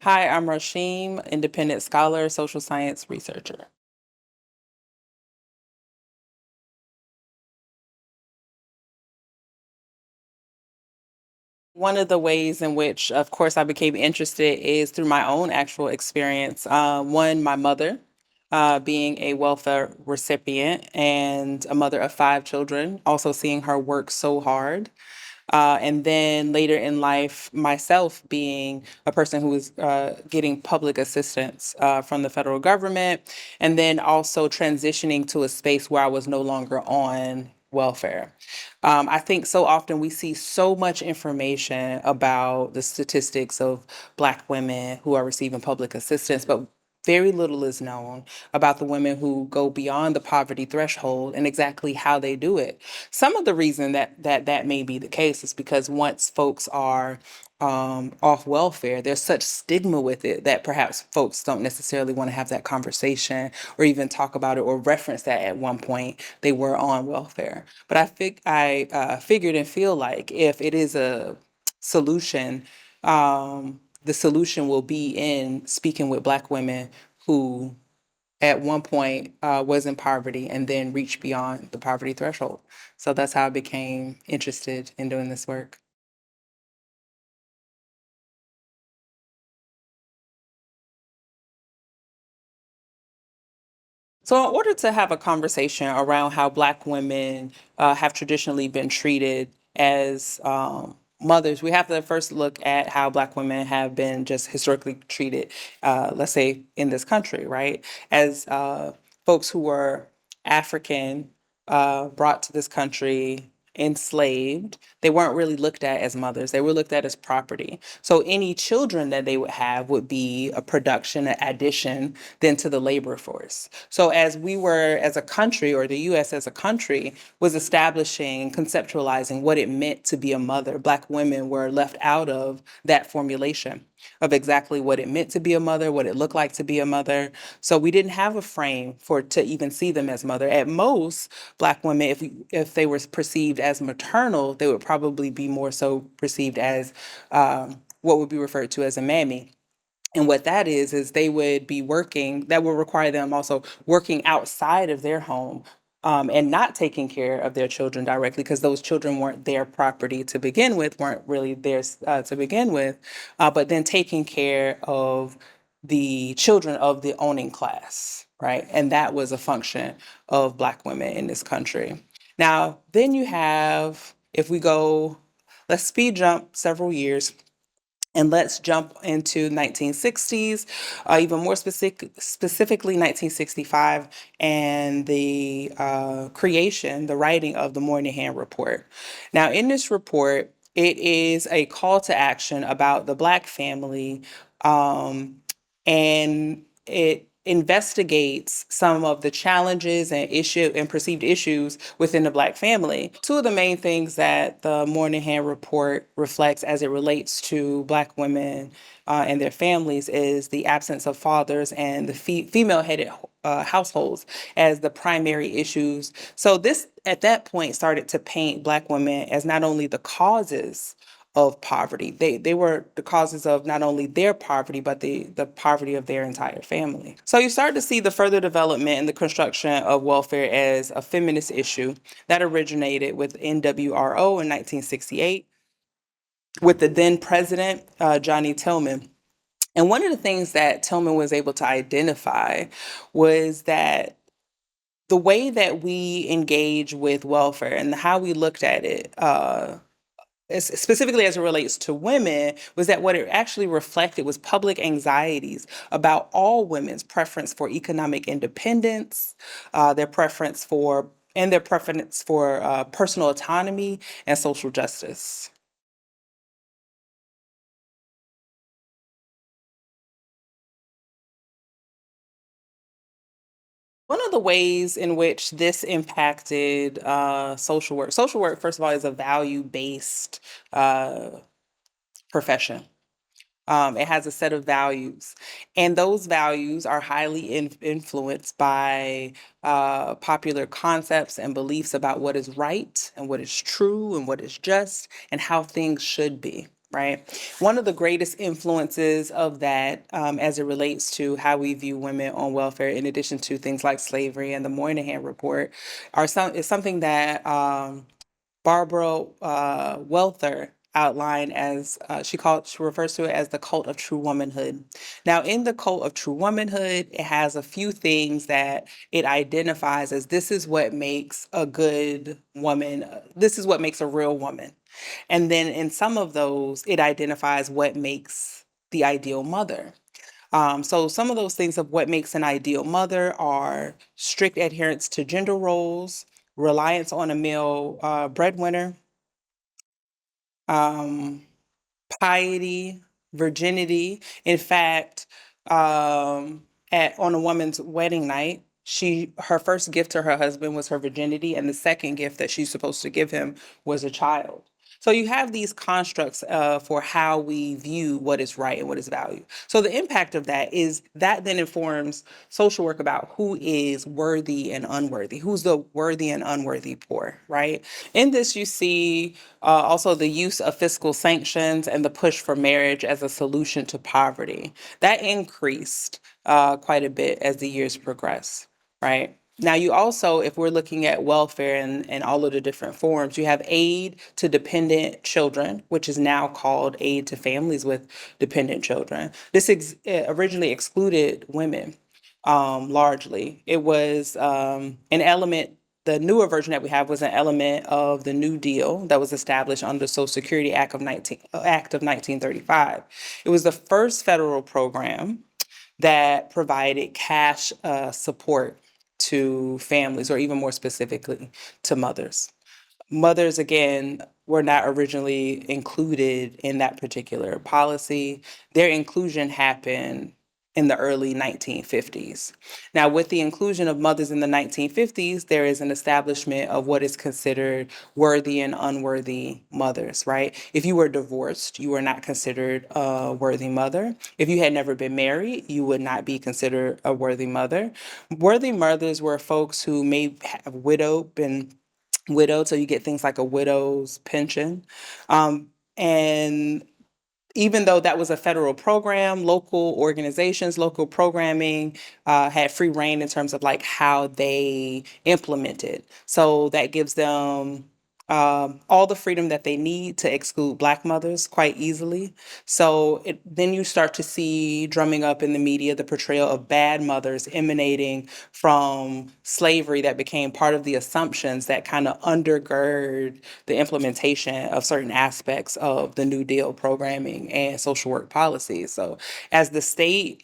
Hi, I'm Rashim, independent scholar, social science researcher. One of the ways in which, of course, I became interested is through my own actual experience. One, my mother, being a welfare recipient and a mother of five children, also seeing her work so hard. And then later in life, myself being a person who was getting public assistance from the federal government, and then also transitioning to a space where I was no longer on welfare. I think so often we see so much information about the statistics of Black women who are receiving public assistance, but very little is known about the women who go beyond the poverty threshold and exactly how they do it. Some of the reason that may be the case is because once folks are off welfare, there's such stigma with it that perhaps folks don't necessarily want to have that conversation or even talk about it or reference that at one point they were on welfare. But I figured and feel like if it is a solution, the solution will be in speaking with Black women who at one point was in poverty and then reached beyond the poverty threshold. So that's how I became interested in doing this work. So, in order to have a conversation around how Black women have traditionally been treated as mothers, we have to first look at how Black women have been just historically treated, let's say, in this country, right? As folks who were African, brought to this country, enslaved, they weren't really looked at as mothers. They were looked at as property. So any children that they would have would be a production, an addition then to the labor force. So as we were as a country, or the US as a country, was establishing, conceptualizing what it meant to be a mother, Black women were left out of that formulation of exactly what it meant to be a mother, what it looked like to be a mother. So we didn't have a frame for to even see them as mother. At most, Black women, if they were perceived as maternal, they would probably be more so perceived as what would be referred to as a mammy. And what that is they would be working, that would require them also working outside of their home, and not taking care of their children directly because those children weren't their property to begin with, weren't really theirs to begin with, but then taking care of the children of the owning class, right? And that was a function of Black women in this country. Now, then you have, if we go, let's speed jump several years and let's jump into 1960s, even more specifically 1965, and the creation, the writing of the Moynihan Report. Now, in this report, it is a call to action about the Black family, and it investigates some of the challenges and issue and perceived issues within the Black family. Two of the main things that the Moynihan Report reflects as it relates to Black women and their families is the absence of fathers and the female-headed households as the primary issues. So this, at that point, started to paint Black women as not only the causes of poverty. They were the causes of not only their poverty, but the poverty of their entire family. So you start to see the further development and the construction of welfare as a feminist issue that originated with NWRO in 1968 with the then president, Johnny Tillman. And one of the things that Tillman was able to identify was that the way that we engage with welfare and how we looked at it, specifically as it relates to women, was that what it actually reflected was public anxieties about all women's preference for economic independence, their preference for personal autonomy and social justice. One of the ways in which this impacted social work, first of all, is a value based uh, profession. It has a set of values, and those values are highly influenced by popular concepts and beliefs about what is right and what is true and what is just and how things should be. right? One of the greatest influences of that, as it relates to how we view women on welfare, in addition to things like slavery and the Moynihan Report, is something that Barbara Welther outlined as she refers to it as the cult of true womanhood. Now, in the cult of true womanhood, it has a few things that it identifies as this is what makes a good woman, this is what makes a real woman. And then in some of those, it identifies what makes the ideal mother. So some of those things of what makes an ideal mother are strict adherence to gender roles, reliance on a male breadwinner, um, piety, virginity. In fact, at on a woman's wedding night, her first gift to her husband was her virginity, and the second gift that she's supposed to give him was a child. So you have these constructs for how we view what is right and what is valued. So the impact of that is that then informs social work about who is worthy and unworthy, who's the worthy and unworthy poor, right? In this, you see also the use of fiscal sanctions and the push for marriage as a solution to poverty. That increased quite a bit as the years progress, right? Now, you also, if we're looking at welfare and all of the different forms, you have aid to dependent children, which is now called aid to families with dependent children. This originally excluded women largely. It was an element, the newer version that we have was an element of the New Deal that was established under the Social Security Act of 1935. It was the first federal program that provided cash support to families, or even more specifically, to mothers. Mothers, again, were not originally included in that particular policy. Their inclusion happened in the early 1950s. Now, with the inclusion of mothers in the 1950s, there is an establishment of what is considered worthy and unworthy mothers, right? If you were divorced, you were not considered a worthy mother. If you had never been married, you would not be considered a worthy mother. Worthy mothers were folks who may have been widowed, so you get things like a widow's pension. And even though that was a federal program, local organizations, local programming had free reign in terms of like how they implement it. So that gives them all the freedom that they need to exclude Black mothers quite easily. So then you start to see drumming up in the media the portrayal of bad mothers emanating from slavery that became part of the assumptions that kind of undergird the implementation of certain aspects of the New Deal programming and social work policies. So as the state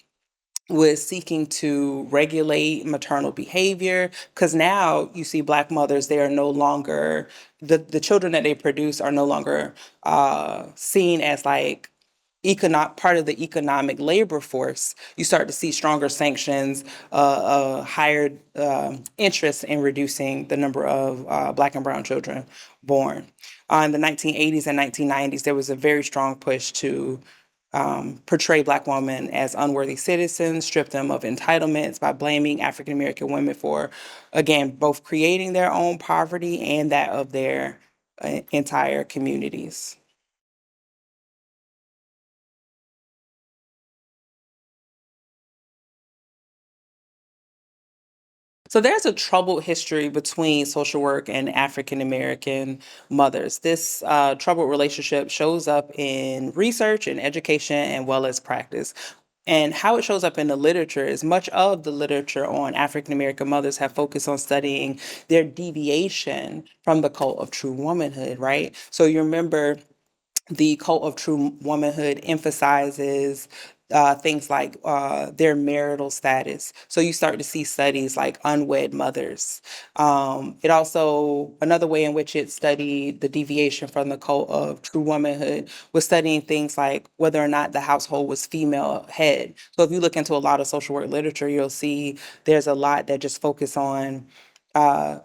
was seeking to regulate maternal behavior, because now you see Black mothers, they are no longer, the children that they produce are no longer seen as like part of the economic labor force. You start to see stronger sanctions, higher interest in reducing the number of Black and brown children born. In the 1980s and 1990s, there was a very strong push to portray Black women as unworthy citizens, strip them of entitlements by blaming African American women for, again, both creating their own poverty and that of their entire communities. So there's a troubled history between social work and African American mothers. This troubled relationship shows up in research and education and well as practice. And how it shows up in the literature is much of the literature on African American mothers have focused on studying their deviation from the cult of true womanhood, right? So you remember the cult of true womanhood emphasizes things like their marital status. So you start to see studies like unwed mothers. It also, another way in which it studied the deviation from the cult of true womanhood was studying things like whether or not the household was female head. So if you look into a lot of social work literature, you'll see there's a lot that just focus on uh,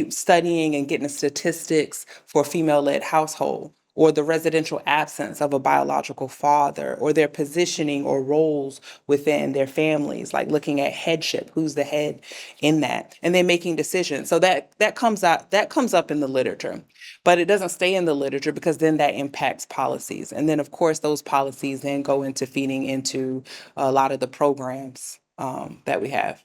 studying and getting the statistics for female-led household, or the residential absence of a biological father, or their positioning or roles within their families, like looking at headship, who's the head in that, and then making decisions. So that comes up in the literature, but it doesn't stay in the literature because then that impacts policies. And then of course those policies then go into feeding into a lot of the programs that we have.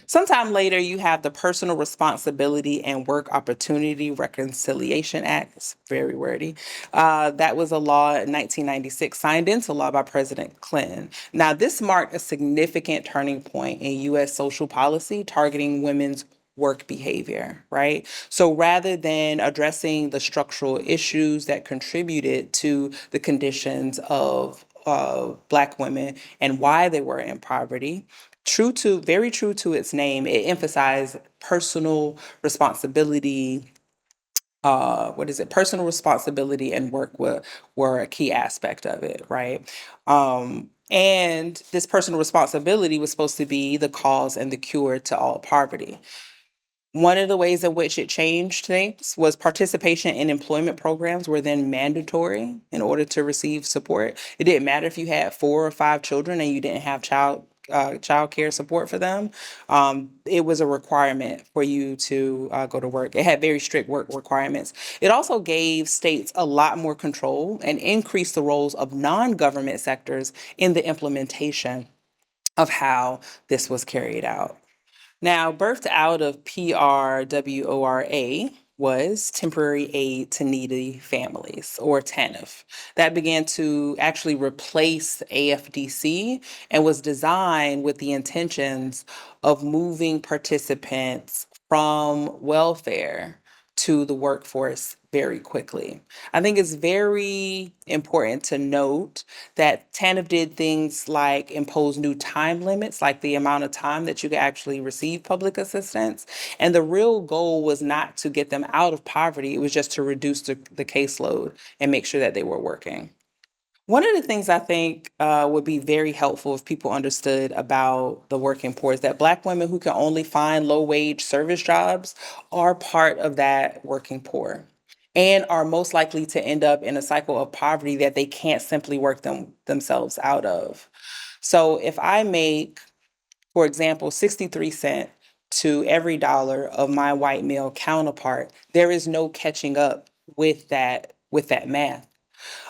Sometime later, you have the Personal Responsibility and Work Opportunity Reconciliation Act. It's very wordy. That was a law in 1996, signed into law by President Clinton. Now, this marked a significant turning point in U.S. social policy targeting women's work behavior, right? So rather than addressing the structural issues that contributed to the conditions of Black women and why they were in poverty, very true to its name, it emphasized personal responsibility. What is it? Personal responsibility and work were a key aspect of it, right? And this personal responsibility was supposed to be the cause and the cure to all poverty. One of the ways in which it changed things was participation in employment programs were then mandatory in order to receive support. It didn't matter if you had 4 or 5 children and you didn't have child care support for them. It was a requirement for you to go to work. It had very strict work requirements. It also gave states a lot more control and increased the roles of non-government sectors in the implementation of how this was carried out. Now, birthed out of PRWORA was Temporary Aid to Needy Families, or TANF. That began to actually replace AFDC and was designed with the intentions of moving participants from welfare to the workforce very quickly. I think it's very important to note that TANF did things like impose new time limits, like the amount of time that you could actually receive public assistance. And the real goal was not to get them out of poverty, it was just to reduce the caseload and make sure that they were working. One of the things I think would be very helpful if people understood about the working poor is that Black women who can only find low wage service jobs are part of that working poor and are most likely to end up in a cycle of poverty that they can't simply work themselves out of. So if I make, for example, 63 cents to every dollar of my white male counterpart, there is no catching up with that math.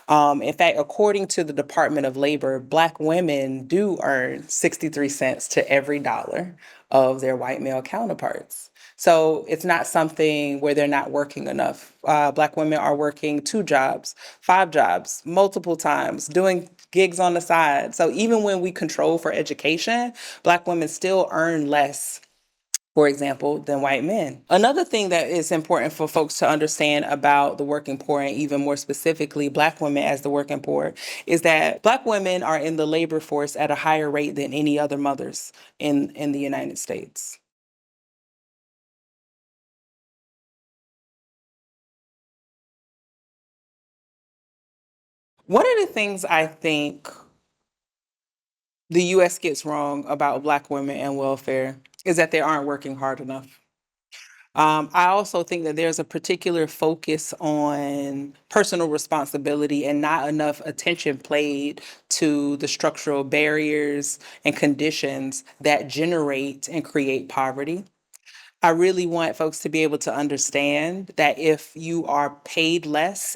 In fact, according to the Department of Labor, Black women do earn 63 cents to every dollar of their white male counterparts. So it's not something where they're not working enough. Black women are working 2 jobs, 5 jobs, multiple times, doing gigs on the side. So even when we control for education, Black women still earn less, for example, than white men. Another thing that is important for folks to understand about the working poor, and even more specifically, Black women as the working poor, is that Black women are in the labor force at a higher rate than any other mothers in the United States. One of the things I think the US gets wrong about Black women and welfare is that they aren't working hard enough. I also think that there's a particular focus on personal responsibility and not enough attention played to the structural barriers and conditions that generate and create poverty. I really want folks to be able to understand that if you are paid less,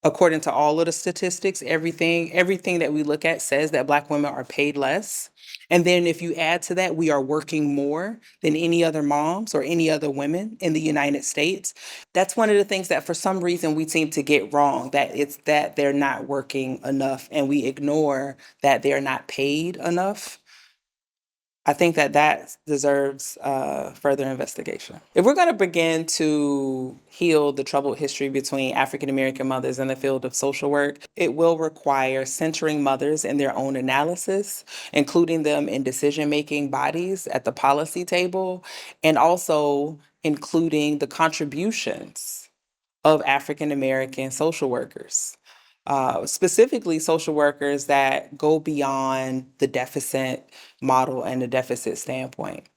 according to all of the statistics, everything that we look at says that Black women are paid less. And then if you add to that, we are working more than any other moms or any other women in the United States. That's one of the things that for some reason we seem to get wrong, that it's that they're not working enough and we ignore that they're not paid enough. I think that that deserves further investigation. If we're going to begin to heal the troubled history between African American mothers in the field of social work, it will require centering mothers in their own analysis, including them in decision-making bodies at the policy table, and also including the contributions of African American social workers. specifically social workers that go beyond the deficit model and the deficit standpoint.